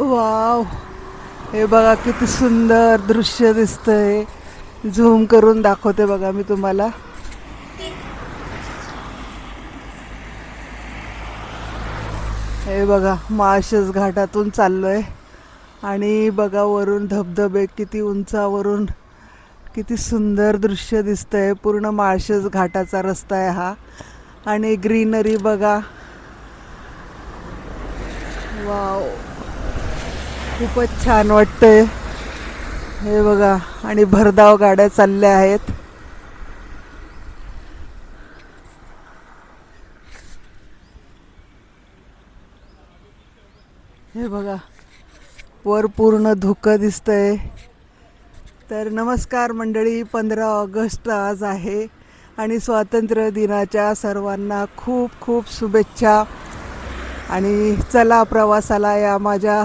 Wow, हे बघा किती सुंदर दृश्य दिसतंय. झूम करून दाखवते बघा मी तुम्हाला. हे बघा माळशेज घाटातून चाललोय आणि बघा वरून धबधबे किती उंचावरून, किती सुंदर दृश्य दिसतंय. पूर्ण माळशेज घाटाचा रस्ता आहे हा आणि ग्रीनरी बघा. वाव, खूपच छान वाटतंय. हे बघा आणि भरधाव गाड्या चालल्या आहेत. हे बघा वर पूर्ण धुकं दिसतंय. तर नमस्कार मंडळी, 15 ऑगस्ट आज आहे आणि स्वातंत्र्य दिनाच्या सर्वांना खूप खूप शुभेच्छा. आणि चला प्रवासाला या माझ्या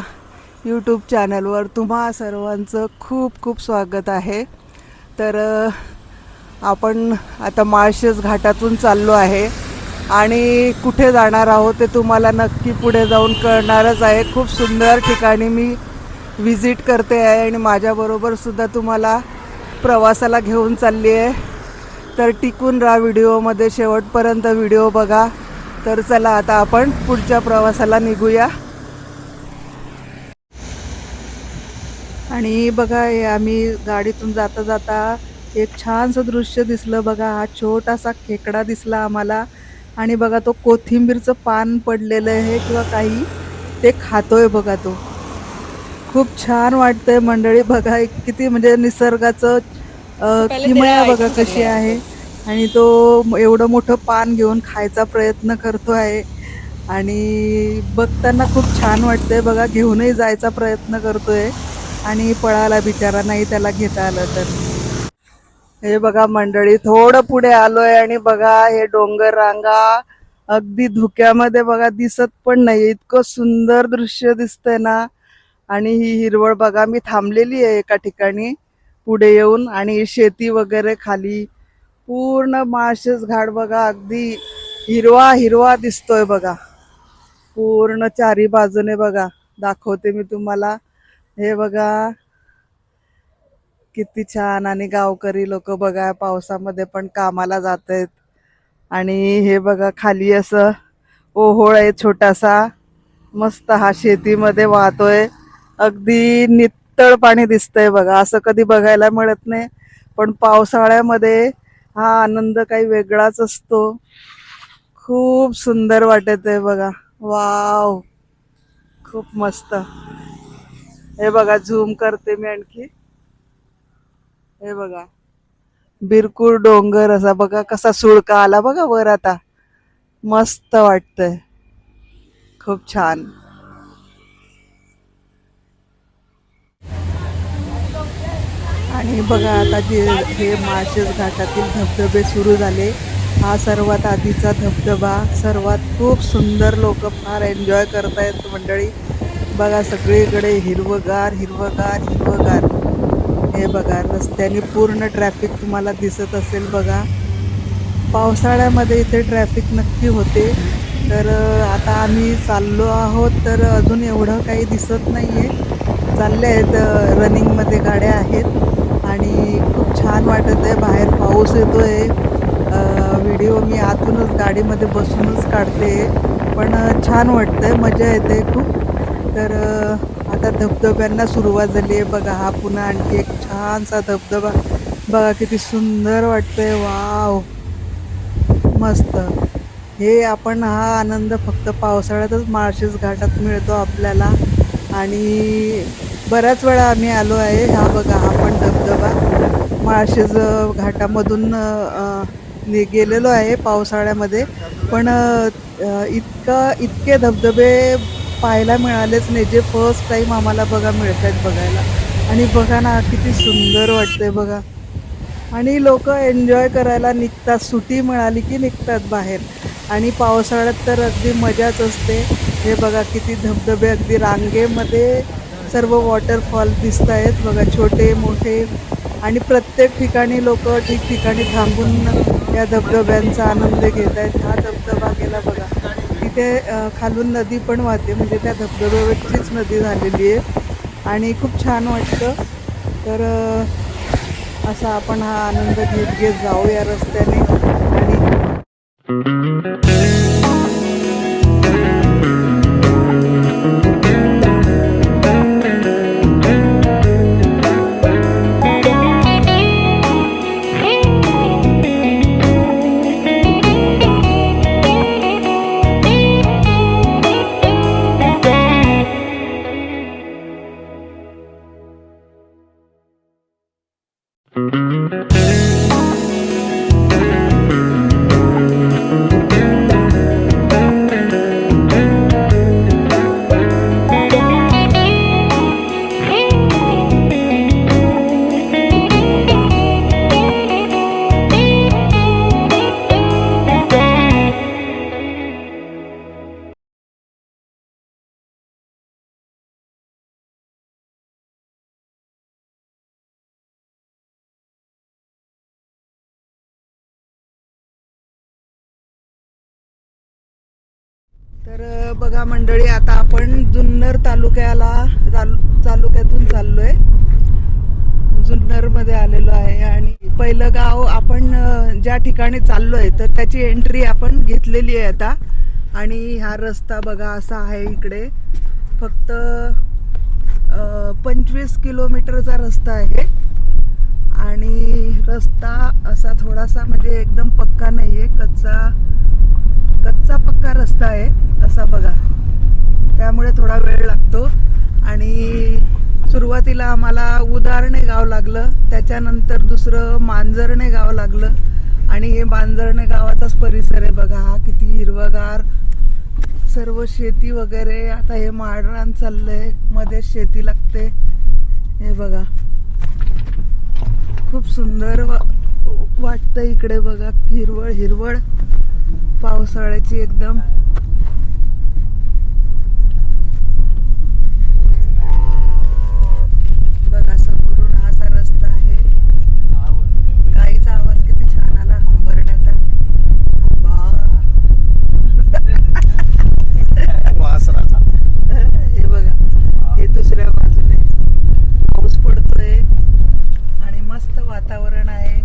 यूट्यूब चॅनलवर तुम्हा सर्वांचं खूप खूप स्वागत आहे. तर आपण आता माळशेज घाटातून चाललो आहे आणि कुठे जाणार आहोत ते तुम्हाला नक्की पुढे जाऊन कळणारच आहे. खूप सुंदर ठिकाणी मी विजिट करते आहे आणि माझ्याबरोबरसुद्धा तुम्हाला प्रवासाला घेऊन चालली आहे. तर टिकून राहा व्हिडिओमध्ये, शेवटपर्यंत व्हिडिओ बघा. तर चला आता आपण पुढच्या प्रवासाला निघूया. आणि बघा हे आम्ही गाडीतून जाता जाता एक छानसं दृश्य दिसलं बघा. हा छोटासा खेकडा दिसला आम्हाला आणि बघा तो कोथिंबीरचं पान पडलेलं आहे किंवा काही ते खातोय बघा. तो खूप छान वाटतंय मंडळी. बघा किती म्हणजे निसर्गाचं किमया बघा कशी आहे. आणि तो एवढं मोठं पान घेऊन खायचा प्रयत्न करतो आहे आणि बघताना खूप छान वाटतंय बघा. घेऊनही जायचा प्रयत्न करतोय आणि पळाला बिचारा, नाही त्याला घेता आलं तर. हे बघा मंडळी थोडं पुढे आलोय आणि बघा हे डोंगर रांगा अगदी धुक्यामध्ये बघा दिसत पण नाही, इतकं सुंदर दृश्य दिसतंय ना. आणि ही हिरवळ बघा, मी थांबलेली आहे एका ठिकाणी पुढे येऊन आणि शेती वगैरे खाली पूर्ण माळशेज घाट बघा अगदी हिरवा हिरवा दिसतोय बघा. पूर्ण चारी बाजूने बघा, दाखवते मी तुम्हाला. हे बघा किती छान. आणि गावकरी लोक बघा पावसामध्ये पण कामाला जात आहेत. आणि हे बघा खाली असं ओहोळ आहे छोटासा, मस्त हा शेतीमध्ये वाहतोय. अगदी नितळ पाणी दिसतंय बघा, असं कधी बघायला मिळत नाही. पण पावसाळ्यामध्ये हा आनंद काही वेगळाच असतो. खूप सुंदर वाटत आहे बघा. वाव, खूप मस्त. हे बघा झूम करते मी आणखी. हे बघा बिरकुर डोंगर असा बघा कसा सुळका आला बघा वर आता. मस्त वाटतंय, खूप छान. आणि बघा आता जे हे माळशेज घाटातील धबधबे सुरू झाले. हा सर्वात आधीचा धबधबा, सर्वात खूप सुंदर, लोक फार एन्जॉय करतायत मंडळी. बघा सगळीकडे हिरवगार हिरवगार हिरवगार. हे बघा रस्त्याने पूर्ण ट्रॅफिक तुम्हाला दिसत असेल बघा. पावसाळ्यामध्ये इथे ट्रॅफिक नक्की होते. तर आता आम्ही चाललो आहोत तर अजून एवढं काही दिसत नाही आहे. चालले आहेत, रनिंगमध्ये गाड्या आहेत आणि खूप छान वाटत आहे. बाहेर पाऊस येतो आहे. व्हिडिओ मी आतूनच गाडीमध्ये बसूनच काढते, पण छान वाटतं आहे, मजा येते खूप. तर आता धबधब्यांना सुरुवात झाली आहे बघा. हा पुन्हा आणखी एक छानसा धबधबा बघा, किती सुंदर वाटतंय. वाव, मस्त. हे आपण हा आनंद फक्त पावसाळ्यातच माळशेज घाटात मिळतो आपल्याला. आणि बऱ्याच वेळा आम्ही आलो आहे. हा बघा हा पण धबधबा माळशेज घाटामधून गेलेलो आहे पावसाळ्यामध्ये. पण इतके धबधबे पाहायला मिळालेच नाही, जे फर्स्ट टाईम आम्हाला बघा मिळत आहेत बघायला. आणि बघा ना किती सुंदर वाटतंय बघा. आणि लोक एन्जॉय करायला निघतात, सुट्टी मिळाली की निघतात बाहेर. आणि पावसाळ्यात तर अगदी मजाच असते. हे बघा किती धबधबे अगदी रांगेमध्ये सर्व वॉटरफॉल दिसत आहेत बघा, छोटे मोठे. आणि प्रत्येक ठिकाणी लोक ठिकठिकाणी थांबून या धबधब्यांचा आनंद घेत आहेत. हा धबधबा गेला बघा, तिथे खालून नदी पण वाहते, म्हणजे त्या धबधब्यावरचीच नदी झालेली आहे आणि खूप छान वाटतं. तर असा आपण हा आनंद घेत घेत जाऊया रस्त्याने. आणि तर बघा मंडळी, आता आपण जुन्नर तालुक्यातून चाललोय. जुन्नरमध्ये आलेलो आहे आणि पहिलं गाव आपण ज्या ठिकाणी चाललोय तर त्याची एंट्री आपण घेतलेली आहे आता. आणि हा रस्ता बघा असा आहे. इकडे फक्त 25 किलोमीटरचा रस्ता आहे आणि रस्ता असा थोडासा म्हणजे एकदम पक्का नाही आहे, कच्चा पक्का रस्ता आहे असा बघा. त्यामुळे थोडा वेळ लागतो. आणि सुरुवातीला आम्हाला उदारणे गाव लागलं, त्याच्यानंतर दुसरं मांजरणे गाव लागलं. आणि हे मांजरणे गावाचाच परिसर आहे बघा. हा किती हिरवगार, सर्व शेती वगैरे. आता हे माळरान चाललंय, मध्ये शेती लागते. हे बघा खूप सुंदर वाटतं इकडे बघा. हिरवळ हिरवळ पावसाळ्याची एकदम. बघा समोरून हा असा रस्ता आहे. गाईचा आवाज किती छान आला, हंबरण्याचा. हे बघा, हे दुसऱ्या बाजूने पाऊस पडतोय आणि मस्त वातावरण आहे.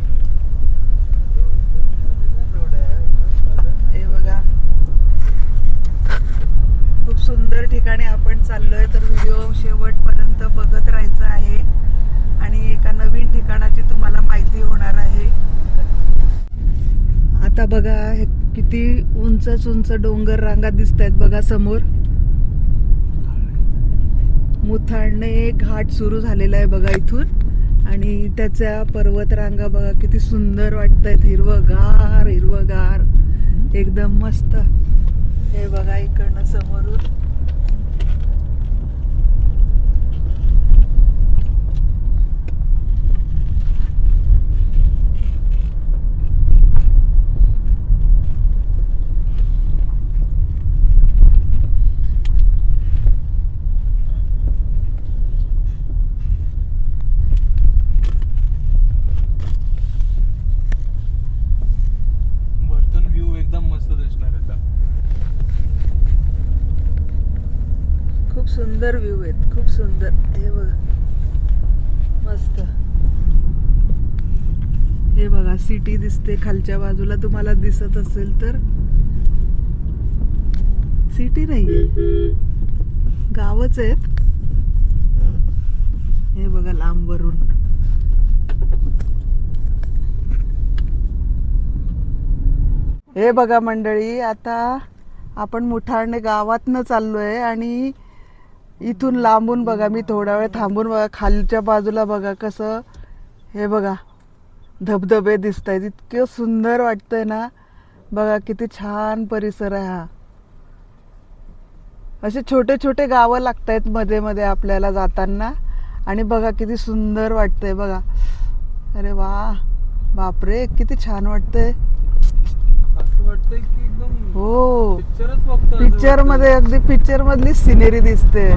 हे बघा खूप सुंदर ठिकाणी आपण चाललोय. तर व्हिडिओ शेवटपर्यंत बघत राहायचं आहे आणि एका नवीन ठिकाणाची तुम्हाला माहिती होणार आहे. आता बघा हे किती उंच डोंगर रांगा दिसत आहेत बघा समोर. मुथाळणे घाट सुरू झालेला आहे बघा इथून. आणि त्याच्या पर्वत रांगा बघा किती सुंदर वाटतायत. हिरवगार हिरवगार एकदम मस्त. हे बघा इकडनं समोरून सुंदर व्ह्यू आहेत, खूप सुंदर. हे बघा मस्त. हे बघा सिटी दिसते खालच्या बाजूला, तुम्हाला दिसत असेल तर. सिटी नाहीये, गावच आहेत. हे बघा लांबवरून. हे बघा मंडळी, आता आपण मुठाळणे गावातनं चाललोय आणि इथून लांबून बघा, मी थोडा वेळ थांबून बघा खालच्या बाजूला बघा कसं. हे बघा धबधबे दिसत आहेत, इतके सुंदर वाटतंय ना. बघा किती छान परिसर आहे हा. असे छोटे छोटे गावं लागत आहेत मध्ये मध्ये आपल्याला जाताना. आणि बघा किती सुंदर वाटतंय बघा. अरे वा, बापरे किती छान वाटतंय. हो, पिक्चर मध्ये अगदी पिक्चर मधली सिनेरी दिसते.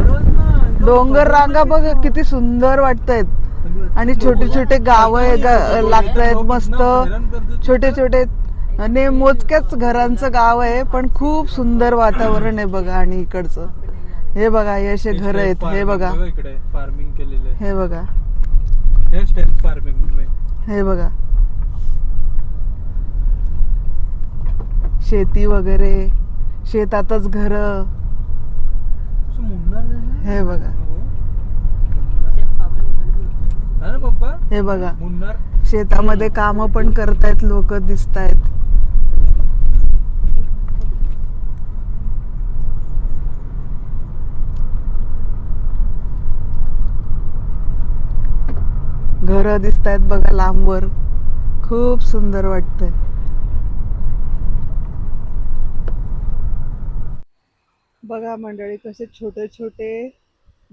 डोंगर रांगा बघा किती सुंदर वाटतायत आणि छोटे छोटे गाव लागतायत मस्त. छोटे छोटे आणि मोजक्याच घरांचं गाव आहे पण खूप सुंदर वातावरण आहे बघा. आणि इकडचं हे बघा, हे असे घर आहेत. हे बघा, इकडे फार्मिंग केलेले. हे बघा, हे स्टेप फार्मिंग. हे बघा, शेती वगैरे, शेतातच घर. हे बघा, हे बघा, शेतामध्ये काम पण करतायत लोक दिसतायत. घर दिसतायत बघा लांबवर. खूप सुंदर वाटतंय. बघा मंडळी, कसे छोटे छोटे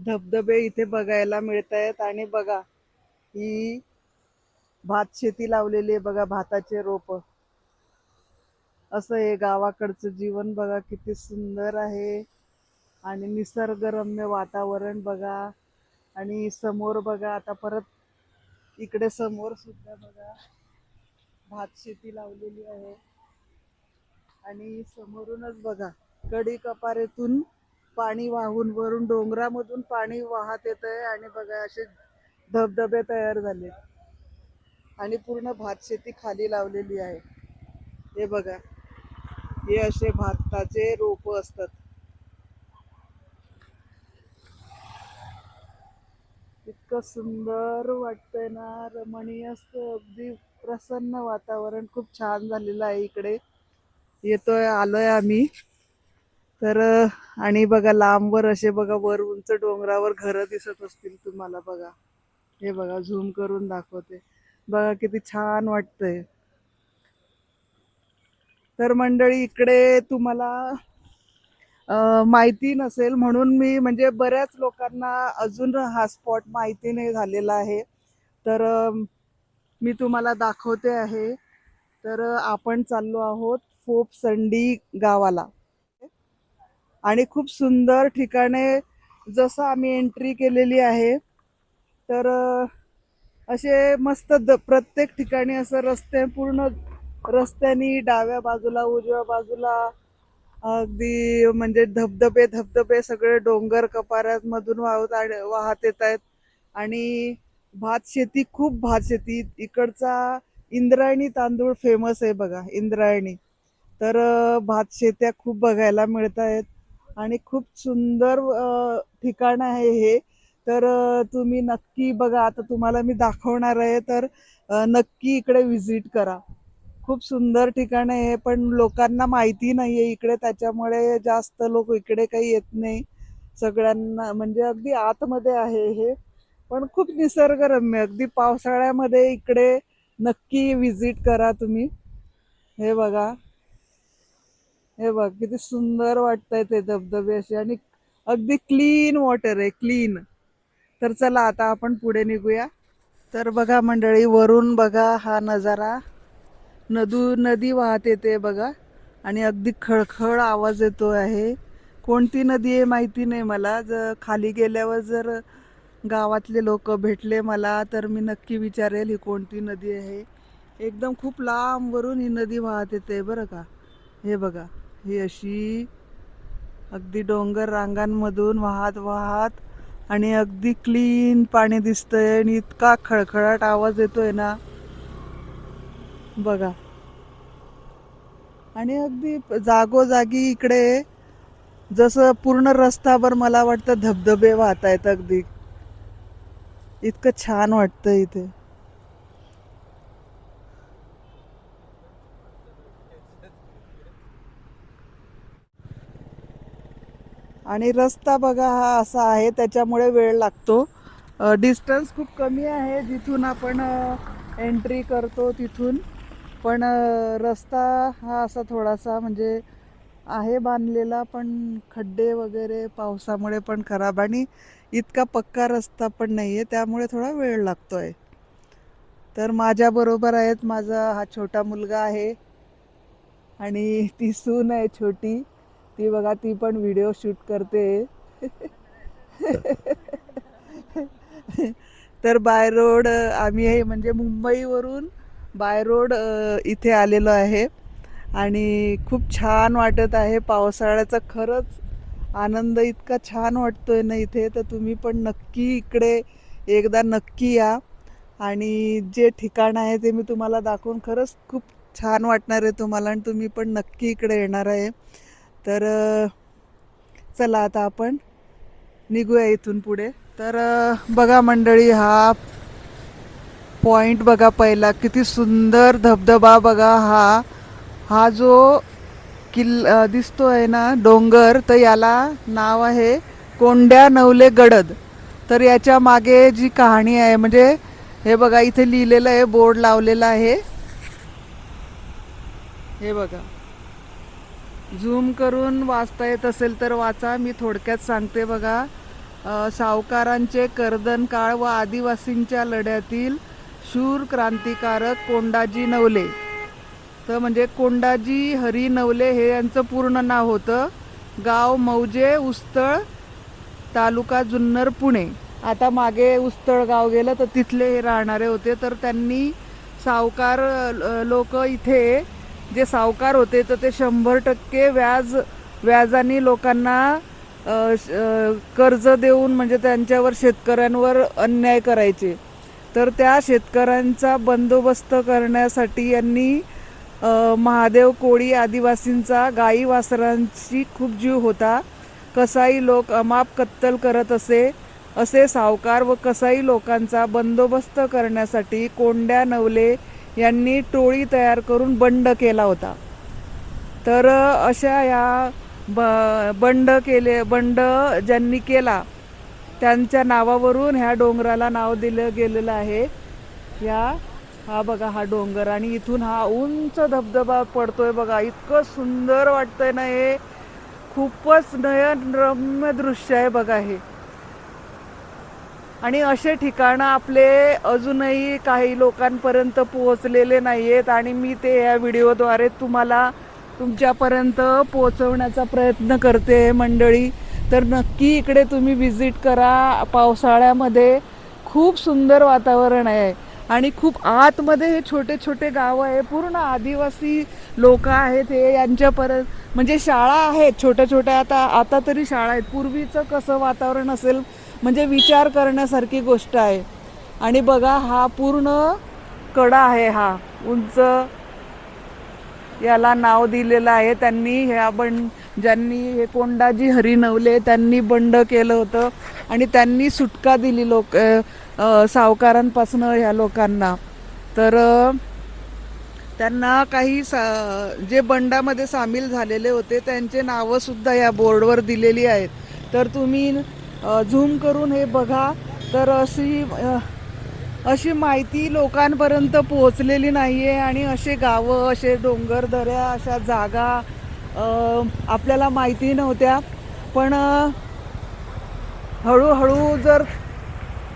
धबधबे इथे बघायला मिळत आहेत. आणि बघा, ही भात शेती लावलेली आहे बघा, भाताचे रोप. असं हे गावाकडचं जीवन बघा, किती सुंदर आहे. आणि निसर्गरम्य वातावरण बघा. आणि समोर बघा, आता परत इकडे समोर सुद्धा बघा भात शेती लावलेली आहे. आणि समोरूनच बघा, कडी कपारीतून पाणी वाहून वरून डोंगरामधून पाणी वाहत येत आहे. आणि बघा, असे धबधबे तयार झाले. आणि पूर्ण भात शेती खाली लावलेली आहे. हे बघा, हे असे भाताचे रोप असतात. इतकं सुंदर वाटतंय ना, रमणीय असतं, अगदी प्रसन्न वातावरण. खूप छान झालेलं आहे. इकडे आलोय आम्ही तर. आणि बघा, लांबवर असे बघा, वर उंच डोंगरावर घर दिसत असतील तुम्हाला बघा. हे बघा, झूम करून दाखवते बघा, किती छान वाटतंय. तर मंडळी, इकडे तुम्हाला माहिती नसेल म्हणून मी, म्हणजे बऱ्याच लोकांना अजून हा स्पॉट माहिती नाही झालेला आहे. तर मी तुम्हाला दाखवते आहे. तर आपण चाललो आहोत फोपसंडी गावाला. आणि खूप सुंदर ठिकाणे, जसं आम्ही एंट्री केलेली आहे. तर असे मस्त प्रत्येक ठिकाणी असं रस्ते, पूर्ण रस्त्यानी डाव्या बाजूला उजव्या बाजूला अगदी म्हणजे धबधबे धबधबे, सगळे डोंगर कपाऱ्यांमधून वाहत येत आहेत. आणि भात शेती, खूप भात शेती इकडचा. इंद्रायणी तांदूळ फेमस आहे बघा, इंद्रायणी. तर भात शेत्या खूप बघायला मिळत आहेत. आणि खूप सुंदर ठिकाण आहे हे. तर तुम्ही नक्की बघा, आता तुम्हाला मी दाखवणार आहे. तर नक्की इकडे व्हिजिट करा. खूप सुंदर ठिकाण आहे, पण लोकांना माहिती नाहीये इकडे, त्याच्यामुळे जास्त लोक इकडे काही येत नाही. सगळ्यांना म्हणजे अगदी आतमध्ये आहे हे, पण खूप निसर्गरम्य. अगदी पावसाळ्यामध्ये इकडे नक्की व्हिजिट करा तुम्ही. हे बघा, हे बघ, किती सुंदर वाटतंय ते धबधबे असे. आणि अगदी क्लीन वॉटर आहे, क्लीन. तर चला, आता आपण पुढे निघूया. तर बघा मंडळी, वरून बघा हा नजारा. नदी वाहत येते बघा. आणि अगदी खळखळ आवाज येतो आहे. कोणती नदी आहे माहिती नाही मला. जर खाली गेल्यावर जर गावातले लोक भेटले मला, तर मी नक्की विचारेल ही कोणती नदी आहे. एकदम खूप लांबवरून ही नदी वाहत येते बरं का. हे बघा, ही अशी अगदी डोंगर रांगांमधून वाहत वाहत. आणि अगदी क्लीन पाणी दिसतंय. आणि इतका खळखळाट आवाज येतोय ना बघा. आणि अगदी जागोजागी इकडे, जसं पूर्ण रस्ताभर मला वाटतं धबधबे वाहत आहेत अगदी. इतकं छान वाटतं इथे. आणि रस्ता बघा हा असा आहे, त्याच्यामुळे वेळ लागतो. डिस्टन्स खूप कमी आहे जिथून आपण एंट्री करतो तिथून. पण रस्ता हा असा थोडासा म्हणजे आहे बांधलेला, पण खड्डे वगैरे पावसामुळे पण खराब. आणि इतका पक्का रस्ता पण नाही आहे, त्यामुळे थोडा वेळ लागतोय. तर माझ्या बरोबर आहेत, माझा हा छोटा मुलगा आहे. आणि ती सून आहे छोटी, ती बघा, ती पण व्हिडिओ शूट करते. तर बाय रोड आम्ही हे म्हणजे मुंबईवरून बाय रोड इथे आलेलो आहे. आणि खूप छान वाटत आहे. पावसाळ्याचा खरंच आनंद इतका छान वाटतोय ना इथे, तर तुम्ही पण नक्की इकडे एकदा नक्की या. आणि जे ठिकाण आहे ते मी तुम्हाला दाखवून खरंच खूप छान वाटणार आहे तुम्हाला, आणि तुम्ही पण नक्की इकडे येणार आहे. तर चला आता आपण निघूया इथून पुढे. तर बघा मंडळी, हा पॉइंट बघा पहिला, किती सुंदर धबधबा बघा. हा जो दिसतोय ना डोंगर, तर याला नाव आहे कोंड्या नवले गडद. तर याच्या मागे जी कहाणी आहे, म्हणजे हे बघा इथे लिहिलेलं आहे, बोर्ड लावलेला आहे, हे बघा. झूम करून वाचता येत असेल तर वाचा, मी थोडक्यात सांगते बघा. सावकारांचे कर्दन काळ व आदिवासींच्या लढ्यातील शूर क्रांतिकारक कोंडाजी नवले. तर म्हणजे कोंडाजी हरी नवले हे यांचं पूर्ण नाव होतं. गाव मौजे, उस्तळ, तालुका जुन्नर, पुणे. आता मागे उस्तळ गाव गेलं तर तिथले हे राहणारे होते. तर त्यांनी सावकार लोक इथे जे सावकार होते तर ते 100% व्याजाने लोकांना कर्ज देऊन म्हणजे त्यांच्यावर, शेतकऱ्यांवर अन्याय करायचे. तर त्या शेतकऱ्यांचा बंदोबस्त करण्यासाठी यांनी महादेव कोळी आदिवासींचा गाई वासरांची खूप जीव होता. कसाई लोक अमाप कत्तल करत असे सावकार व कसाई लोकांचा बंदोबस्त करण्यासाठी कोंड्या नवले यांनी टोळी तयार करून बंड केला होता. तर अशा या बंड ज्यांनी केला त्यांच्या नावावरून ह्या डोंगराला नाव दिलं गेलेलं आहे. हा बघा हा डोंगर, आणि इथून हा उंच धबधबा पडतोय बघा. इतकं सुंदर वाटतंय ना हे, खूपच नयनरम्य दृश्य आहे बघा हे. आणि असे ठिकाणं आपले अजूनही काही लोकांपर्यंत पोहोचलेले नाही आहेत, आणि मी ते या व्हिडिओद्वारे तुमच्यापर्यंत पोहोचवण्याचा प्रयत्न करते मंडळी. तर नक्की इकडे तुम्ही व्हिजिट करा. पावसाळ्यामध्ये खूप सुंदर वातावरण आहे, आणि खूप आतमध्ये हे छोटे छोटे गावं आहे, पूर्ण आदिवासी लोक आहेत हे. यांच्यापर्यंत म्हणजे शाळा आहेत छोट्या छोट्या, आता तरी शाळा आहेत. पूर्वीचं कसं वातावरण असेल म्हणजे विचार करण्यासारखी गोष्ट आहे. आणि बघा हा पूर्ण कडा आहे, हा उंच, याला नाव दिलेलं आहे त्यांनी. ज्यांनी हे कोंडाजी हरी नवले त्यांनी बंड केलं होतं, आणि त्यांनी सुटका दिली सावकारांपासून ह्या लोकांना. तर त्यांना काही जे बंडामध्ये सामील झालेले होते त्यांचे नावं सुद्धा या बोर्डवर दिलेली आहेत. तर तुम्ही झूम करून हे बघा. तर अशी माहिती लोकांपर्यंत पोहोचलेली नाही आहे, आणि असे गावं, असे डोंगर दऱ्या, अशा जागा आपल्याला माहिती नव्हत्या. पण हळूहळू जर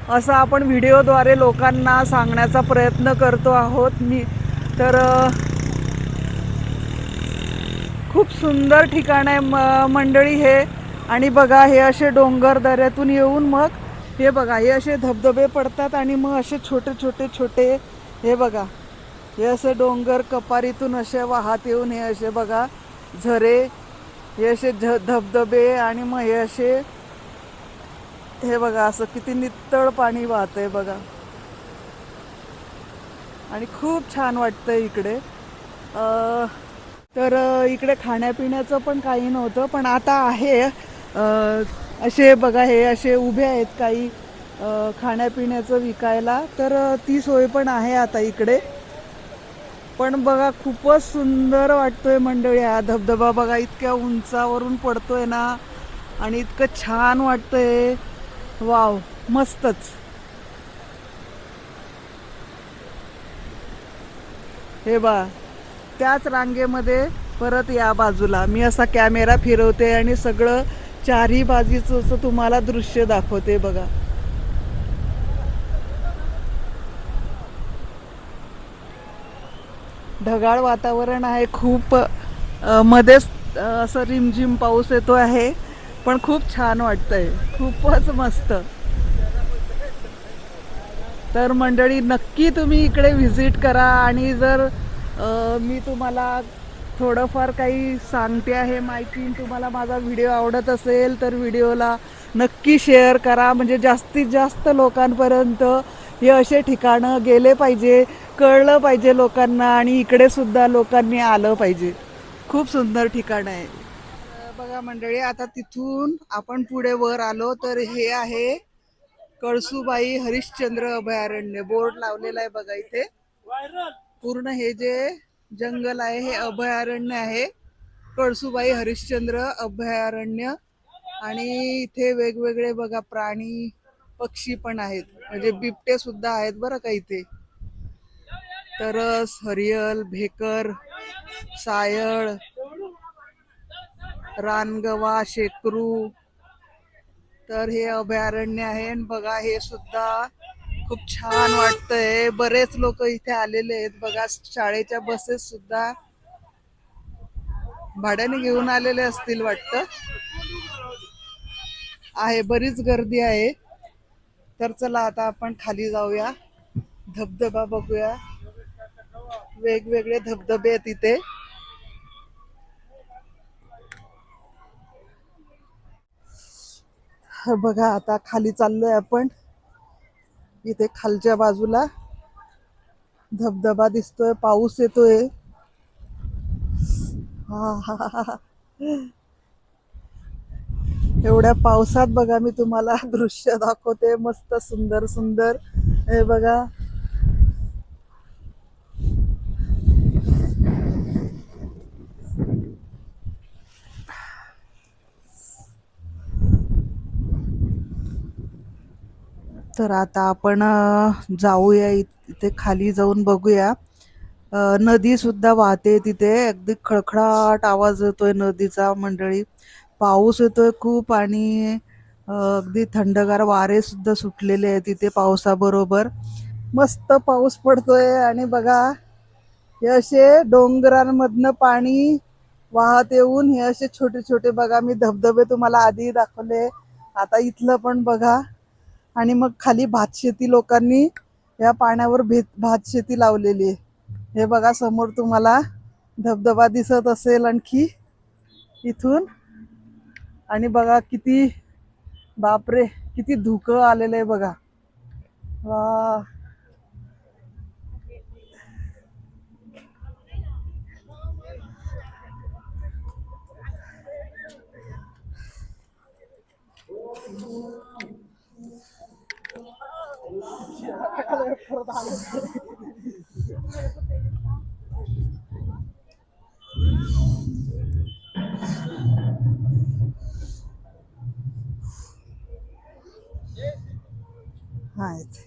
असं आपण व्हिडिओद्वारे लोकांना सांगण्याचा प्रयत्न करतो आहोत मी, तर खूप सुंदर ठिकाण आहे मंडळी हे. आणि बघा हे असे डोंगर दऱ्यातून येऊन मग हे बघा हे असे धबधबे पडतात, आणि मग असे छोटे छोटे छोटे हे बघा हे असे डोंगर कपारीतून असे वाहत येऊन हे असे बघा झरे, हे असे धबधबे, आणि मग हे असे हे बघा असं किती नितळ पाणी वाहतंय बघा. आणि खूप छान वाटतंय इकडे. तर इकडे खाण्यापिण्याचं पण काही नव्हतं, पण आता आहे. असे बघा हे असे उभे आहेत काही खाण्यापिण्याचं विकायला, तर ती सोय पण आहे आता इकडे. पण बघा खूपच सुंदर वाटतोय मंडळी. हा धबधबा बघा इतक्या उंचावरून पडतोय ना, आणि इतकं छान वाटतंय. वाव, मस्तच. हे बा त्याच रांगेमध्ये परत या बाजूला मी असा कॅमेरा फिरवते आणि सगळं चारही बाजूचं तुम्हाला दृश्य दाखवते बघा. ढगाळ वातावरण आहे खूप, मध्येच असं रिमझिम पाऊस येतो आहे, पण खूप छान वाटतंय, खूपच मस्त. तर मंडळी नक्की तुम्ही इकडे व्हिजिट करा. आणि जर मी तुम्हाला थोडंफार काही सांगते आहे माहिती. तुम्हाला माझा व्हिडिओ आवडत असेल तर व्हिडिओला नक्की शेअर करा, म्हणजे जास्तीत जास्त लोकांपर्यंत हे असे ठिकाणं गेले पाहिजे, कळलं पाहिजे लोकांना, आणि इकडे सुद्धा लोकांनी आलं पाहिजे. खूप सुंदर ठिकाण आहे. बघा मंडळी, आता तिथून आपण पुढे वर आलो तर हे आहे कळसुबाई हरिश्चंद्र अभयारण्य. बोर्ड लावलेला आहे बघा इथे. पूर्ण हे जे जंगल आहे हे अभयारण्य आहे, कळसुबाई हरिश्चंद्र अभयारण्य. आणि इथे वेगवेगळे बघा प्राणी पक्षी पण आहेत, म्हणजे बिबटे सुद्धा आहेत बरं का इथे. तरस, हरियल, भेकर, सायळ, रानगवा, शेकरू. तर हे अभयारण्य आहे. आणि बघा हे सुद्धा खूप छान वाटतंय. बरेच लोक इथे आलेले आहेत बघा. शाळेच्या बसेस सुद्धा भाड्याने घेऊन आलेले असतील वाटतं. आहे, बरीच गर्दी आहे. तर चला आता आपण खाली जाऊया, धबधबा बघूया. वेगवेगळे धबधबे आहेत इथे. बघा आता खाली चाललोय आपण. इथे खालच्या बाजूला धबधबा दिसतोय, पाऊस येतोय. हा हा हा हा. एवढ्या पावसात बघा मी तुम्हाला दृश्य दाखवते, मस्त सुंदर सुंदर. हे बघा, तर आता आपण जाऊया इथे खाली जाऊन बघूया. नदी सुद्धा वाहते तिथे, अगदी खळखळाट आवाज येतोय नदीचा मंडळी. पाऊस येतोय खूप, आणि अगदी थंडगार वारे सुद्धा सुटलेले आहेत तिथे पावसाबरोबर. मस्त पाऊस पडतोय. आणि बघा हे असे डोंगरांमधनं पाणी वाहत येऊन हे असे छोटे छोटे बघा, मी धबधबे तुम्हाला आधी दाखवले, आता इथलं पण बघा. आणि मग खाली भातशेती लोकांनी या पाण्यावर भात शेती लावलेली आहे. हे बघा समोर तुम्हाला धबधबा दिसत असेल आणखी इथून. आणि बघा किती, बापरे, किती धुकं आलेलं आहे बघा. वा, हा इथे.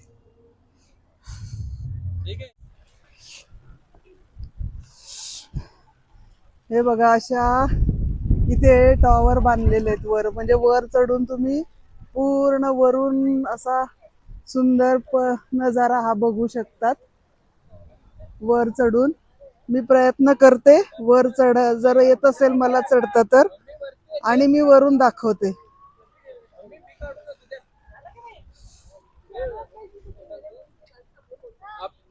हे बघा अशा इथे टॉवर बांधलेले आहेत वर, म्हणजे वर चढून तुम्ही पूर्ण वरून असा सुंदर नजारा हा बघू शकतात वर चढून. मी प्रयत्न करते वर जर येत असेल मला चढता तर, आणि मी वरून दाखवते.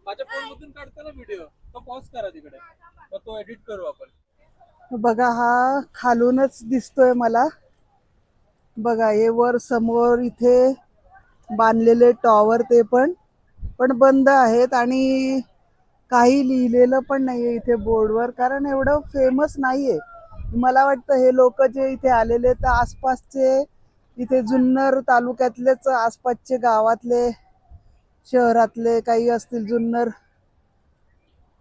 माझ्या फोन मधून काढताना व्हिडिओ तो पॉज करा तिकडे, मग तो एडिट करू आपण. बघा हा खालूनच दिसतोय मला. बघा हे वर समोर इथे बांधलेले टॉवर ते पण बंद आहेत, आणि काही लिहिलेलं पण नाहीये इथे बोर्डवर, कारण एवढं फेमस नाहीये. मला वाटतं हे लोक जे इथे आलेले तर आसपासचे, इथे जुन्नर तालुक्यातलेच आसपासचे गावातले, शहरातले काही असतील, जुन्नर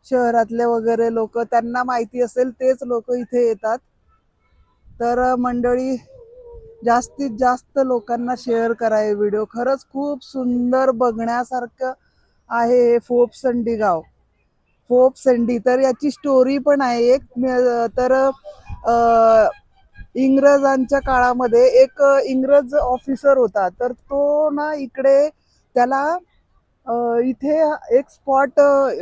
शहरातले वगैरे लोक, त्यांना माहिती असेल तेच लोक इथे येतात. तर मंडळी, जास्तीत जास्त लोकांना शेअर करा हे व्हिडिओ. खरंच खूप सुंदर बघण्यासारखं आहे हे फोपसंडी गाव. फोपसंडी, तर याची स्टोरी पण आहे एक. तर इंग्रजांच्या काळामध्ये एक इंग्रज ऑफिसर होता, तर तो ना इकडे त्याला इथे एक स्पॉट,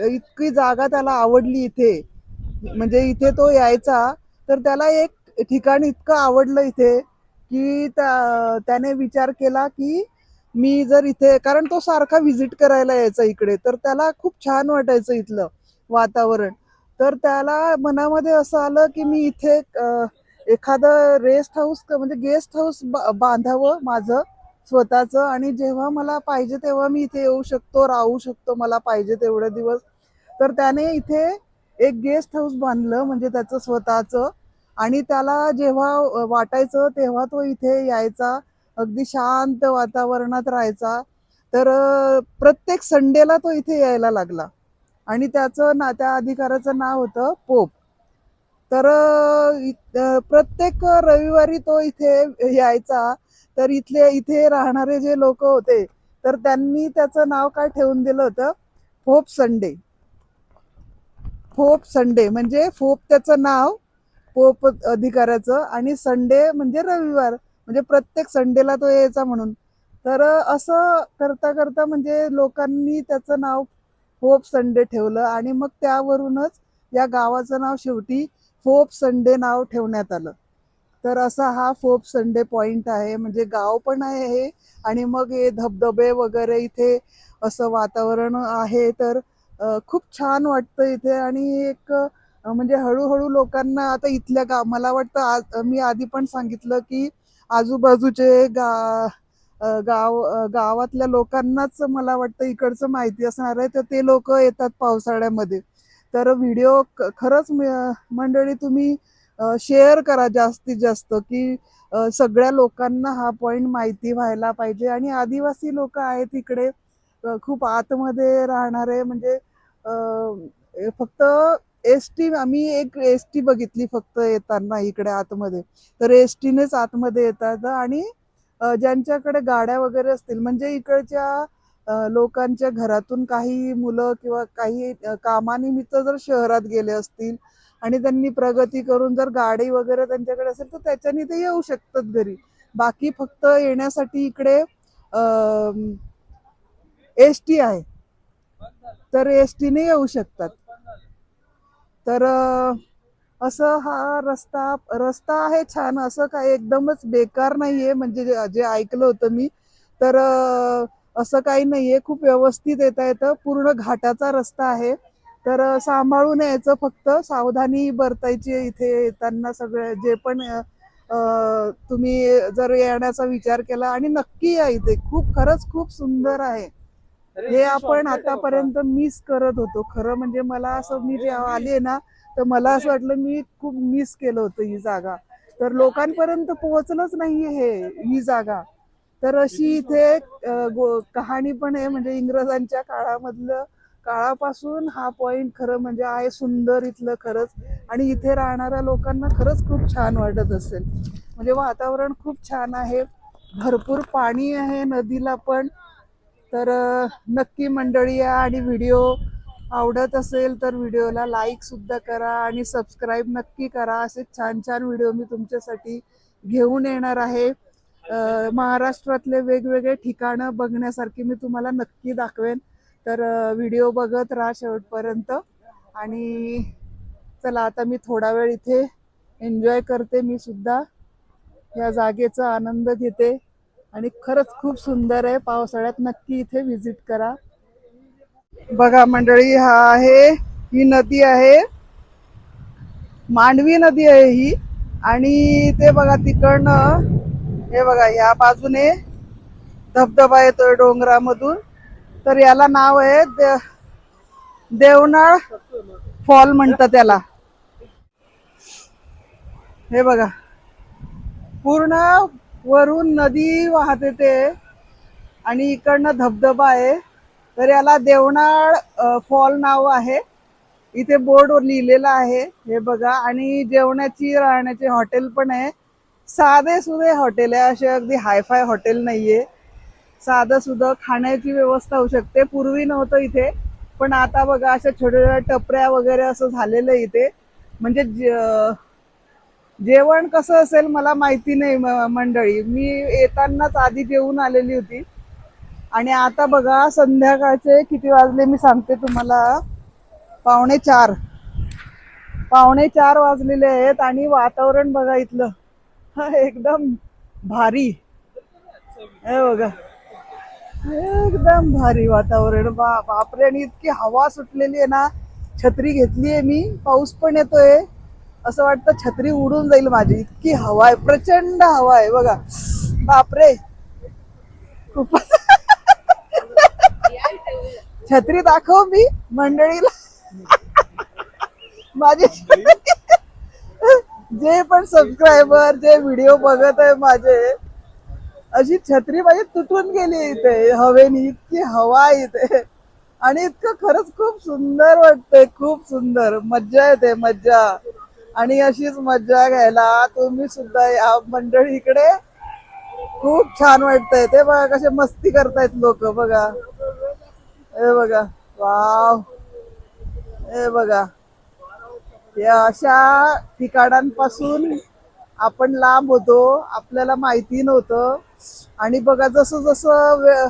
इतकी जागा त्याला आवडली इथे, म्हणजे इथे तो यायचा. तर त्याला एक ठिकाण इतकं आवडलं इथे की त्याने विचार केला की मी जर इथे, कारण तो सारखा व्हिजिट करायला यायचा इकडे, तर त्याला खूप छान वाटायचं इथलं वातावरण. तर त्याला मनामध्ये असं आलं की मी इथे एखादं रेस्ट हाऊस म्हणजे गेस्ट हाऊस बांधावं माझं स्वतःचं, आणि जेव्हा मला पाहिजे तेव्हा मी इथे येऊ शकतो, राहू शकतो मला पाहिजे तेवढे दिवस. तर त्याने इथे एक गेस्ट हाऊस बांधलं म्हणजे त्याचं स्वतःचं, आणि त्याला जेव्हा वाटायचं तेव्हा तो इथे यायचा, अगदी शांत वातावरणात राहायचा. तर प्रत्येक संडेला तो इथे यायला लागला, आणि त्याचं त्या अधिकाऱ्याचं नाव होतं पोप. तर प्रत्येक रविवारी तो इथे यायचा. तर इथे राहणारे जे लोक होते, तर त्यांनी त्याचं नाव काय ठेवून दिलं होतं, पोप संडे. पोप संडे म्हणजे पोप त्याचं नाव, पोप अधिकाऱ्याचं, आणि संडे म्हणजे रविवार, म्हणजे प्रत्येक संडेला तो यायचा म्हणून. तर असं करता करता म्हणजे लोकांनी त्याचं नाव पोप संडे ठेवलं, आणि मग त्यावरूनच या गावाचं नाव शेवटी पोप संडे नाव ठेवण्यात आलं. तर असा हा पोप संडे पॉइंट आहे, म्हणजे गाव पण आहे हे, आणि मग हे धबधबे वगैरे इथे असं वातावरण आहे. तर खूप छान वाटतं इथे. आणि एक म्हणजे हळूहळू लोकांना आता इथल्या मला वाटतं मी आधी पण सांगितलं की आजूबाजूचे गावातल्या लोकांनाच मला वाटतं इकडचं माहिती असणार आहे, तर ते लोक येतात पावसाळ्यामध्ये. तर व्हिडिओ खरंच मंडळी तुम्ही शेअर करा जास्तीत जास्त, की सगळ्या लोकांना हा पॉइंट माहिती व्हायला पाहिजे. आणि आदिवासी लोक आहेत इकडे, खूप आतमध्ये राहणारे, म्हणजे फक्त एसटी, आम्ही एक एसटी बघितली फक्त येताना इकडे आतमध्ये. तर एसटीनेच आतमध्ये येतात, आणि ज्यांच्याकडे गाड्या वगैरे असतील, म्हणजे इकडच्या लोकांच्या घरातून काही मुलं किंवा काही कामानिमित्त जर शहरात गेले असतील आणि त्यांनी प्रगती करून जर गाडी वगैरे त्यांच्याकडे असेल, तर त्याच्यानी ते येऊ शकतात घरी. बाकी फक्त येण्यासाठी इकडे एसटी आहे, तर एसटीने येऊ शकतात. तर असं हा रस्ता रस्ता आहे छान, असं काय एकदमच बेकार नाहीये, म्हणजे जे ऐकलं होतं मी, तर असं काही नाहीये, खूप व्यवस्थित येता येतं. पूर्ण घाटाचा रस्ता आहे. तर सांभाळून यायचं, फक्त सावधानी बरतायची इथे येताना. सगळे जे पण तुम्ही जर येण्याचा विचार केला, आणि नक्की या इथे, खूप खरंच खूप सुंदर आहे हे. आपण आतापर्यंत मिस करत होतो खरं म्हणजे. मला असं, मी जेव्हा आले ना, तर मला असं वाटलं मी खूप मिस केलं होतं ही जागा. तर लोकांपर्यंत पोहोचलंच नाहीये ही जागा. तर अशी इथे कहाणी पण आहे, म्हणजे इंग्रजांच्या काळापासून हा पॉइंट खरं म्हणजे आहे सुंदर इथलं खरंच. आणि इथे राहणाऱ्या लोकांना खरंच खूप छान वाटत असेल, म्हणजे वातावरण खूप छान आहे. भरपूर पाणी आहे नदीला पण. तर नक्की मंडळी या, आणि व्हिडिओ आवडत असेल तर व्हिडिओला लाईक सुद्धा करा, आणि सबस्क्राईब नक्की करा. असे छान छान व्हिडिओ मी तुमच्यासाठी घेऊन येणार आहे. महाराष्ट्रातले वेगवेगळे ठिकाणं बघण्यासारखी मी तुम्हाला नक्की दाखवेन. तर व्हिडिओ बघत राहा शेवटपर्यंत. आणि चला, आता मी थोडा वेळ इथे एन्जॉय करते, मी सुद्धा या जागेचा आनंद घेते. आणि खरंच खूप सुंदर आहे. पावसाळ्यात नक्की इथे व्हिजिट करा. बघा मंडळी, ही नदी आहे, मांडवी नदी आहे ही. आणि ते बघा तिकडनं, हे बघा या बाजूने धबधबा येतोय डोंगरामधून. तर याला नाव आहे देवनाळ फॉल म्हणतात त्याला. हे बघा, पूर्ण वरून नदी वाहते ते, आणि इकडनं धबधबा आहे. तर याला देवनाळ फॉल नाव आहे. इथे बोर्डवर लिहिलेलं आहे, हे बघा. आणि जेवणाची राहण्याचे हॉटेल पण आहे. साधे सुधे हॉटेल आहे, असे अगदी हायफाय हॉटेल नाहीये. साधं सुद्धा खाण्याची व्यवस्था होऊ शकते. पूर्वी नव्हतं इथे, पण आता बघा अशा छोट्या छोट्या टपऱ्या वगैरे असं झालेलं इथे. म्हणजे जेवण कसं असेल मला माहिती नाही मंडळी. मी येतानाच आधी जेवून आलेली होती. आणि आता बघा संध्याकाळचे किती वाजले मी सांगते तुम्हाला, 3:45. 3:45 वाजलेले आहेत, आणि वातावरण बघा इथलं एकदम भारी. हे बघा, एकदम भारी वातावरण. बापरे. आणि इतकी हवा सुटलेली आहे ना, छत्री घेतलीये मी, पाऊस पण येतोय, असं वाटतं छत्री उडून जाईल माझी, इतकी हवा आहे, प्रचंड हवा आहे बघा. बापरे, खूपच. छत्री दाखव मी मंडळीला माझे. जे पण सबस्क्रायबर जे व्हिडिओ बघत आहे माझे, अशी छत्री माझी तुटून गेली इथे हवेनी, इतकी हवा आहे इथे. आणि इतकं खरंच खूप सुंदर वाटतंय, खूप सुंदर, मज्जा येते, मज्जा. आणि अशीच मज्जा घ्यायला तुम्ही सुद्धा या मंडळी इकडे, खूप छान वाटतंय. ते बघा कसे मस्ती करतायत लोक, बघा हे बघा, वाव, हे बघा. या अशा ठिकाणांपासून आपण लांब होतो, आपल्याला माहिती नव्हतं. आणि बघा जसं जसं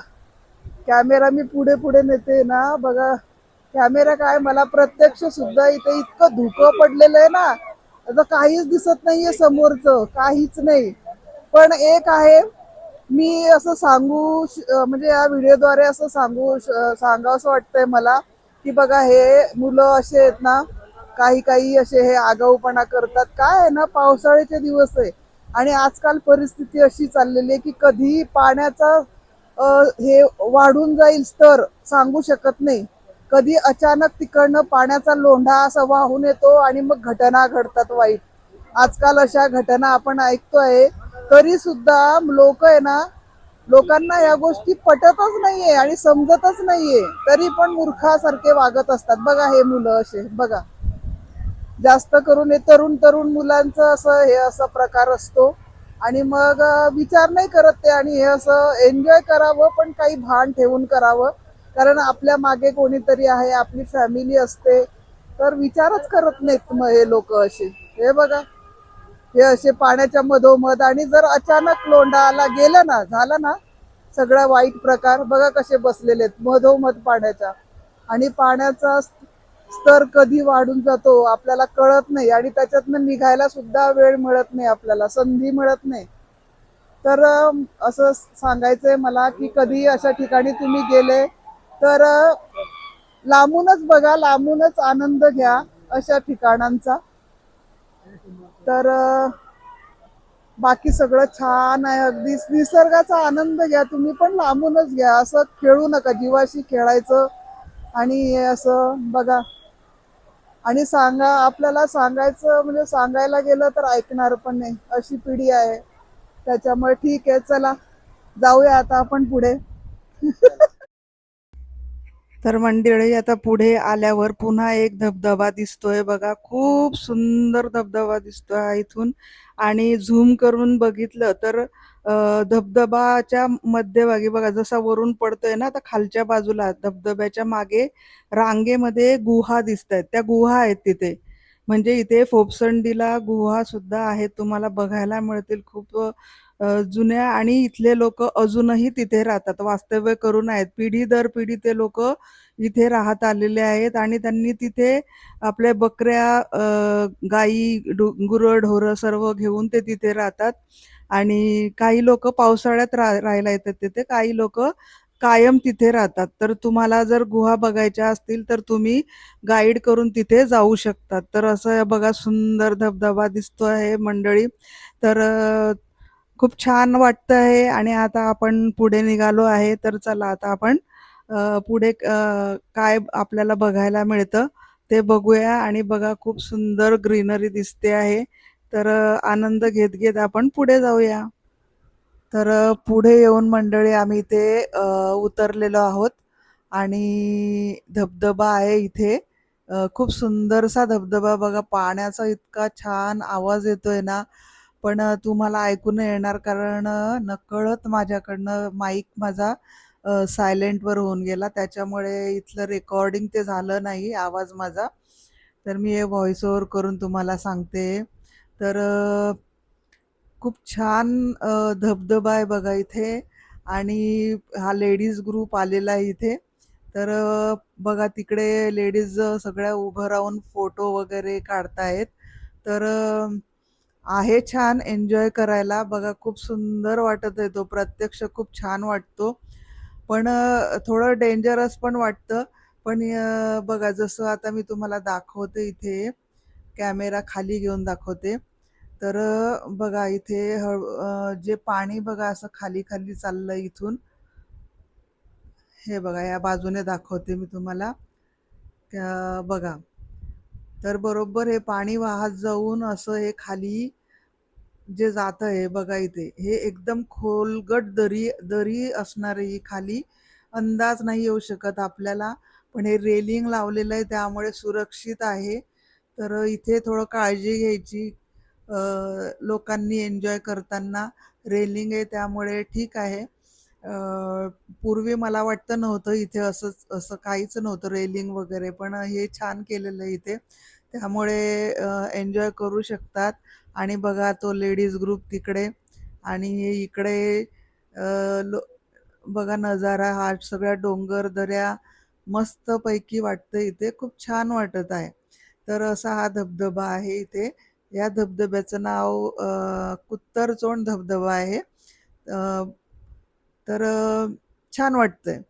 कॅमेरा मी पुढे पुढे नेते ना, बघा कॅमेरा काय, मला प्रत्यक्ष सुद्धा इथे इतकं धुकं पडलेलं आहे ना, आता काहीच दिसत नाहीये समोरचं, काहीच नाही. पण एक आहे, मी असं म्हणजे या व्हिडिओद्वारे असं सांगावं असं वाटतंय मला, की बघा हे मुलं असे आहेत ना, काही काही असे हे आगाऊपणा करतात. काय आहे ना, पावसाळ्याचे दिवस आहे आणि आजकाल परिस्थिती अशी चाललेली आहे की कधी पाण्याचा हे वाढून जाईल स्तर सांगू शकत नाही. कधी अचानक तिकडनं पाण्याचा लोंढा असा वाहून येतो आणि मग घटना घडतात वाईट. आजकाल अशा घटना आपण ऐकतोय, तरी सुद्धा लोक आहे ना, लोकांना या गोष्टी पटतच नाहीये आणि समजतच नाहीये, तरी पण मूर्खासारखे वागत असतात. बघा हे मुलं असे बघा, जास्त करून हे तरुण तरुण मुलांचं असं हे असं प्रकार असतो. आणि मग विचार नाही करत ते, आणि हे असं एन्जॉय करावं पण काही भान ठेवून करावं, कारण आपल्या मागे कोणीतरी आहे, आपली फॅमिली असते, तर विचारच करत नाहीत मग हे लोक असे. हे बघा, हे असे पाण्याच्या मधोमध, आणि जर अचानक लोंढा आला गेला ना, झाला ना सगळा वाईट प्रकार, बघा कसे बसलेले आहेत मधोमध पाण्याच्या. आणि पाण्याचा स्तर कधी वाढून जातो आपल्याला कळत नाही, आणि त्याच्यातनं निघायला सुद्धा वेळ मिळत नाही, आपल्याला संधी मिळत नाही. तर असं सांगायचंय मला की कधी अशा ठिकाणी तुम्ही गेले तर लांबूनच बघा, लांबूनच आनंद घ्या अशा ठिकाणांचा. तर बाकी सगळं छान आहे, अगदी निसर्गाचा आनंद घ्या तुम्ही, पण लांबूनच घ्या, असं खेळू नका, जीवाशी खेळायचं. आणि हे असं बघा, आणि आपल्याला सांगायचं म्हणजे सांगायला गेलं तर ऐकणार पण नाही, अशी पिढी आहे. त्याच्यामुळे ठीक आहे, चला जाऊया आता आपण पुढे. तर मंडळी आता पुढे आल्यावर पुन्हा एक धबधबा दिसतोय बघा, खूप सुंदर धबधबा दिसतोय हा इथून. आणि झूम करून बघितलं तर धबधबाच्या मध्यभागी बघा, जसा वरून पडतोय ना, तर खालच्या बाजूला धबधब्याच्या मागे रांगेमध्ये गुहा दिसत आहेत, त्या गुहा आहेत तिथे. म्हणजे इथे फोपसंडीला गुहा सुद्धा आहेत, तुम्हाला बघायला मिळतील. खूप जुन्या, आणि इथले लोक अजूनही तिथे राहतात, वास्तव्य करून आहेत, पिढी दर पिढी ते लोक इथे राहत आलेले आहेत. आणि त्यांनी तिथे आपल्या बकऱ्या, गाई, गुरं-ढोरं सर्व घेऊन ते तिथे राहतात. आणि काही लोक पावसाळ्यात राहायला येतात तिथे, काही लोक कायम तिथे राहतात. तर तुम्हाला जर गुहा बघायच्या असतील तर तुम्ही गाईड करून तिथे जाऊ शकतात. तर असं बघा, सुंदर धबधबा दिसतो आहे मंडळी. तर खूप छान वाटतं आहे. आणि आता आपण पुढे निघालो आहे, तर चला आता आपण पुढे काय आपल्याला बघायला मिळतं ते बघूया. आणि बघा, खूप सुंदर ग्रीनरी दिसते आहे. तर आनंद घेत घेत आपण पुढे जाऊया. तर पुढे येऊन मंडळी आम्ही इथे उतरलेलो आहोत, आणि धबधबा आहे इथे. खूप सुंदरसा धबधबा बघा, पाण्याचा इतका छान आवाज येतोय ना, पण तुम्हाला ऐकू नाही येणार, कारण नकळत माझ्याकडनं माईक माझा सायलेंटवर होऊन गेला, त्याच्यामुळे इथलं रेकॉर्डिंग ते झालं नाही आवाज माझा. तर मी हे व्हॉइस ओव्हर करून तुम्हाला सांगते. तर खूप छान धबधबा आहे बघा इथे. आणि हा लेडीज ग्रुप आलेला आहे इथे. तर बघा, तिकडे लेडीज सगळ्या उभं राहून फोटो वगैरे काढतायत. तर आहे छान एन्जॉय करायला बघा, खूप सुंदर वाटत आहे, तो प्रत्यक्ष खूप छान वाटतो. पण थोडं डेंजरस पण वाटतं, पण बघा जसं आता मी तुम्हाला दाखवते इथे कॅमेरा खाली घेऊन दाखवते. तर बघा इथे जे पाणी बघा असं खाली खाली चाललंय इथून. हे बघा या बाजूने दाखवते मी तुम्हाला. बघा तर बरोबर हे पाणी वाहत जाऊन असं हे खाली जे जात आहे बघा इथे हे एकदम खोलगट दरी दरी असणार आहे ही खाली. अंदाज नाही येऊ शकत आपल्याला. पण हे रेलिंग लावलेलं आहे त्यामुळे सुरक्षित आहे. तर इथे थोडं काळजी घ्यायची. लोकांनी एन्जॉय करताना. रेलिंग आहे त्यामुळे ठीक आहे. पूर्वी मला वाटतं नव्हतं इथे असं असं काहीच नव्हतं रेलिंग वगैरे, पण हे छान केलेलं आहे इथे. त्यामुळे एन्जॉय करू शकतात. आणि बघा तो लेडीज ग्रुप तिकडे आणि इकडे बघा नजारा हा सगळ्या डोंगर दऱ्या मस्त पैकी वाटतं इथे. खूप छान वाटत आहे. तर असा हा धबधबा आहे इथे. या धबधब्याचं नाव कुत्तरचोंड धबधबा आहे. तर छान वाटतंय.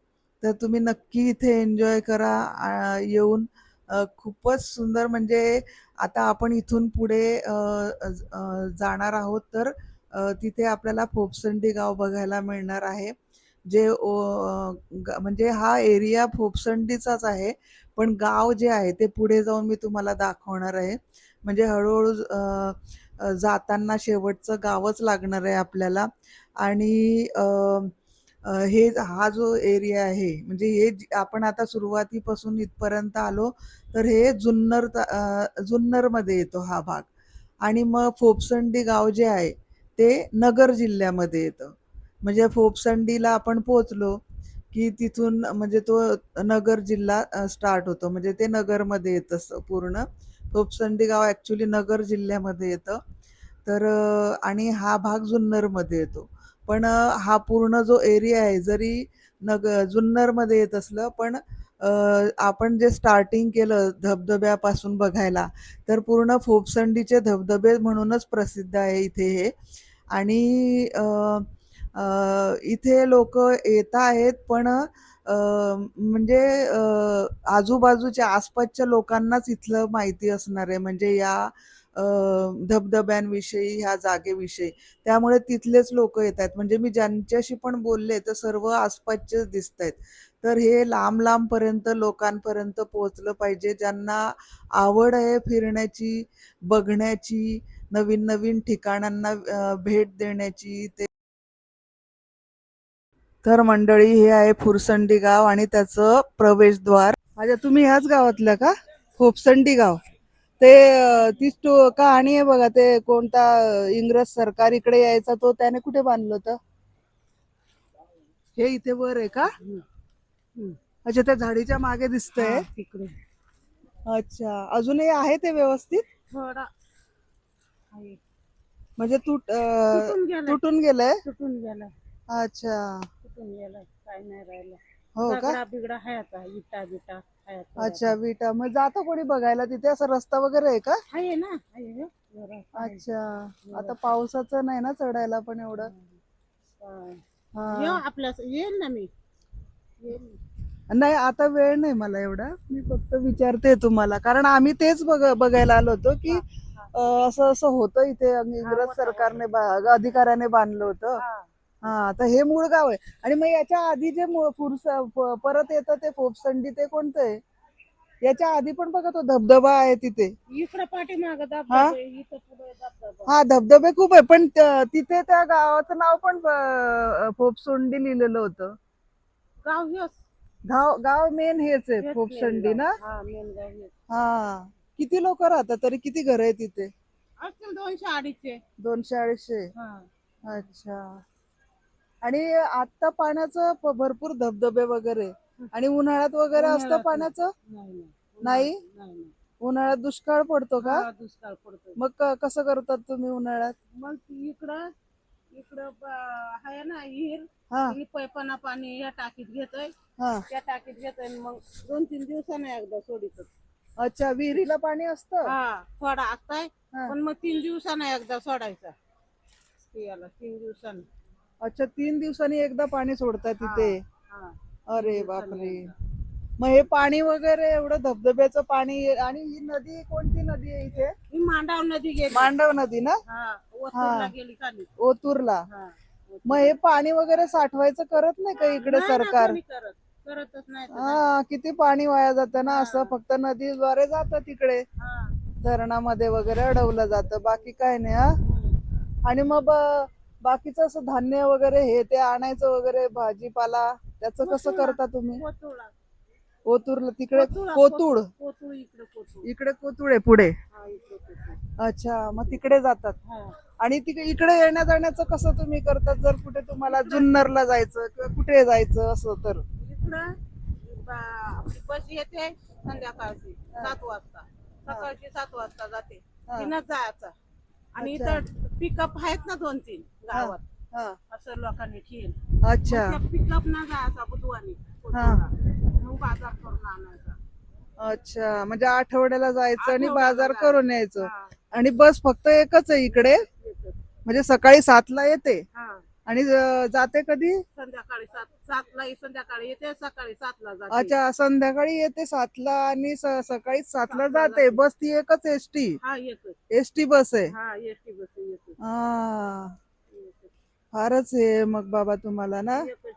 तर तुम्ही नक्की इथे एन्जॉय करा येऊन. खूपच सुंदर म्हणजे आता आपण इथून पुढे जाणार आहोत तर तिथे आपल्याला फोपसंडी गाव बघायला मिळणार आहे. जे म्हणजे हा एरिया फोपसंडीचाच आहे. पण गाव जे आहे ते पुढे जाऊन मी तुम्हाला दाखवणार आहे. म्हणजे हळूहळू जाताना शेवटचं गावच लागणार आहे आपल्याला. आणि हे हा जो एरिया आहे म्हणजे हे आपण आता सुरुवातीपासून इथपर्यंत आलो तर हे जुन्नरमध्ये येतो हा भाग. आणि मग फोपसंडी गाव जे आहे ते नगर जिल्ह्यामध्ये येतं. म्हणजे फोपसंडीला आपण पोहोचलो की तिथून म्हणजे तो नगर जिल्हा स्टार्ट होतो. म्हणजे ते नगरमध्ये येतं पूर्ण. फोपसंडी गाव ॲक्च्युली नगर जिल्ह्यामध्ये येतं. तर आणि हा भाग जुन्नरमध्ये येतो. पण हा पूर्ण जो एरिया आहे जरी जुन्नरमध्ये येत असलं पण आपण जे स्टार्टिंग केलं धबधब्यापासून बघायला तर पूर्ण फोपसंडीचे धबधबे म्हणूनच प्रसिद्ध आहे इथे हे. आणि इथे लोक येत आहेत पण म्हणजे आजूबाजूच्या आसपासच्या लोकांनाच इथलं माहिती असणार आहे म्हणजे या धबधब्यांविषयी ह्या जागेविषयी. त्यामुळे तिथलेच लोक येत आहेत. म्हणजे मी ज्यांच्याशी पण बोलले तर सर्व आसपासचेच दिसत आहेत. तर हे लांब लांबपर्यंत लोकांपर्यंत पोहोचलं पाहिजे. ज्यांना आवड आहे फिरण्याची, बघण्याची, नवीन नवीन ठिकाणांना भेट देण्याची. ते तर मंडळी हे आहे फुरसंडी गाव आणि त्याचं प्रवेशद्वार. अच्छा तुम्ही ह्याच गावातल्या का? फोपसंडी गाव. ते तीच कहाणी आहे बघा. ते कोणता इंग्रज सरकार इकडे यायचा तो त्याने कुठे बांधलं होतं? हे इथे वर आहे का? अच्छा त्या झाडीच्या मागे दिसतंय. तिकडे अच्छा अजूनही आहे ते व्यवस्थित? थोडा आहे. म्हणजे तुटून गेलाय. तुटून गेलंय? तुटून गेलाय. अच्छा तुटून गेलाय. काय नाही राहिलं. हो का? दगडा बिगडा आहे आता. इटा बिटा आहे थोड्या. अच्छा विटा. मग जातो कोणी बघायला तिथे? असा रस्ता वगैरे आहे का? आहे ना. आहे हे. जरा आहे. अच्छा आता पावसाचं नाही ना चढायला पण एवढं. ये हा आपल्या येईल ना मी. येईल. नाही आता वेळ नाही मला एवढा. मी फक्त विचारते तुम्हाला कारण आम्ही तेच बघायला आलो होतो की असं असं होतं इथे इंग्रज सरकारने अधिकाऱ्याने बांधलं होतं. हा तर हे मूळ गाव आहे. आणि मग याच्या आधी जे परत येतं ते फोपसंडी ते कोणतं आहे? याच्या आधी पण बघा तो धबधबा आहे तिथे. इकडं पाठीमाग हा? धबधबा आहे. इथं पुढे धबधबा. हा धबधबे खूप आहे पण तिथे त्या गावाचं नाव पण फोपसंडी लिहिलेलं होतं. गाव हेच. गाव गाव मेन हेच आहे हेच फोपसंडी मेन ना? गाव. हा मेन गाव हेच. हा किती लोक राहतात तरी? किती घर आहे तिथे? असतील 200-250. 200-250. हा. अच्छा. आणि आता पाण्याचं भरपूर धबधबे वगैरे आणि उन्हाळ्यात वगैरे असतं उन्हाळ्यात पाण्याचं? नाही नाही नाही. उन्हाळ्यात दुष्काळ पडतो का? हा दुष्काळ पडतो. मग कसं करतात तुम्ही उन्हाळ्यात? मग इकडं इकडं आहे ना विहीर. हा ही पैपाना पाणी या टाकीत घेतोय. हा त्या टाकीत घेतोय आणि मग 2-3 दिवसाने एकदा सोडित. अच्छा विहिरीला पाणी असतं? हा थोडा असताय. हा. पण मग 3 दिवसाने एकदा सोडायचा. याला 3 दिवसाने. अच्छा 3 दिवसांनी एकदा पाणी सोडतात तिथे? हा. अरे 3 दिवसाने बापरे. एकदा. मग हे पाणी वगैरे एवढं धबधब्याचं पाणी आणि ही नदी कोणती नदी आहे इथे? ही मांडव नदी गेली. मांडव नदी ना? हा ओतूरला गेली खाली. ओतूरला. हा मग हे पाणी वगैरे साठवायचं करत नाही का इकडे नाही ना, सरकार? कोणी करतच नाही तर. हा किती पाणी वाया जातं ना, हा. असं फक्त नदीद्वारे जातं तिकडे हा. धरणामध्ये वगैरे अडवलं जातं, बाकी काय नाही. हा आणि मग बाकीचं असं धान्य वगैरे हे ते आणायचं वगैरे भाजीपाला त्याचं कसं कोथुळा. करता तुम्ही? कोथुळा. ओतूरला तिकडे कोथुळा, कोतुळ. कोथुळ इकडे कोथुळ. इकडे कोतुळ आहे पुढे. हा इकडे कोथुळ. अच्छा, मग तिकडे जातात. हा. आणि तिकडे इकडे येण्या जाण्याचं कसं तुम्ही करतात? जर कुठे तुम्हाला जुन्नरला जायचं किंवा कुठे जायचं असं तर? इकडं आपली बस येते संध्याकाळची 7 वाजता. सकाळची 7 वाजता जाते. हा. तिनंच जायचं. आणि अच्छा. इथं पिकअप आहेत ना 2-3 गावात. हा. असं लोकांनी ठेवलं. अच्छा. पिकअप ना जायचा बुधवारी. हा. मग बाजार करून आणायचा. अच्छा, म्हणजे आठवड्याला जायचं आणि आठवड्याला बाजार जायचं. करून यायचं. हा. आणि बस फक्त एकच आहे इकडे, येतं. म्हणजे सकाळी 7ला येते हा. आणि जाते कधी? संध्याकाळी 7ला सकाळी येते, सकाळी 7ला जाते. अच्छा, संध्याकाळी येते 7ला आणि सकाळी 7ला 7ला जाते. जाते. बस ती एकच एसटी? हा येतो. एसटी बस आहे? हा एसटी बस येतो. हा, फारच आहे मग बाबा तुम्हाला ना. येतो.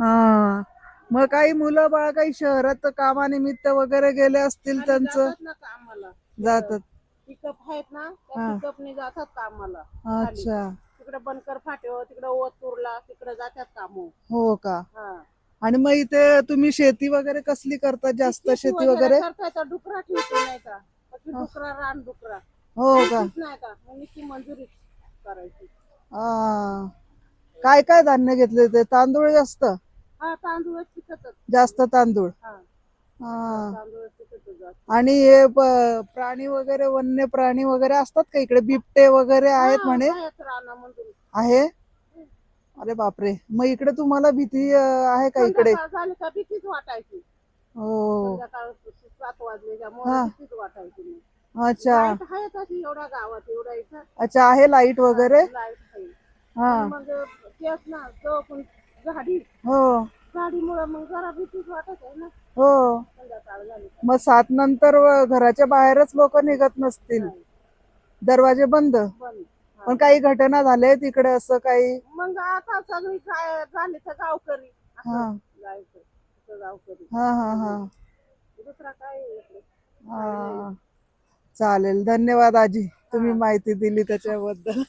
हा, मग काही मुलं बाळ काही शहरात कामानिमित्त वगैरे गेले असतील त्यांचं? जातात ना कामाला. जातात. पिकअप आहेत ना, त्या हा. पिकअपने जातात कामाला. अच्छा. तिकडे बनकर फाट्यावर, तिकडे ओतूरला, तिकडे जातात काम. हो का? हा. आणि मग इथे तुम्ही शेती वगैरे कसली करता? जास्त शेती वगैरे? करता डुकरा ठेवतो नाही का, डुकरा रान डुकरा. हो का? नाही का, मग नुसती मंजुरी करायची. हा, काय काय धान्य घेतले ते? तांदूळ जास्त? हा तांदूळ पिकतच. जास्त तांदूळ. हा हा. तांदूळ पिकतच जास्त. आणि हे प्राणी वगैरे वन्य प्राणी वगैरे असतात का इकडे? बिबटे वगैरे आहेत म्हणे? आहेत रानामधून. आहे? अरे बापरे, मग इकडे तुम्हाला भीती आहे का इकडे? संध्याकाळ झाली का भीतीच वाटायची. हो. संध्याकाळ 7 वाजल्याच्यामुळे हा. भीतीच वाटायची नाही. अच्छा. लाईट आहे तशी एवढ्या गावात एवढ्या इथं. अच्छा, आहे लाईट वगैरे? लाईट आहे. हा. मग तेच ना तो पण झाडी हो. झाडीमुळे मग जरा भीतीच वाटत आहे ना. हो. संध्याकाळ झाली का. मग 7 नंतर घराच्या बाहेरच लोक निघत नसतील? नाही. दरवाजे बंद? बंद. हा. पण काही घटना झाल्या तिकडे असं काही? मग आता सगळी काय झाली तर गावकरी असं हा. जायचं. असं गावकरी. हा हा हा दुसरा काय आहे इकडे? हा. चालेल, धन्यवाद आजी, तुम्ही हा. माहिती दिली त्याच्याबद्दल.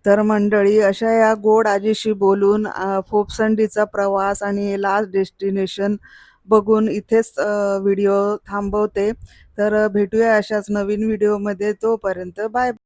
तर मंडळी, अशा या गोड आजीशी बोलून फोपसंडीचा प्रवास आणि हे लास्ट डेस्टिनेशन बघून इथेच व्हिडिओ थांबवते. तर भेटूया अशाच नवीन व्हिडिओमध्ये. तोपर्यंत बाय.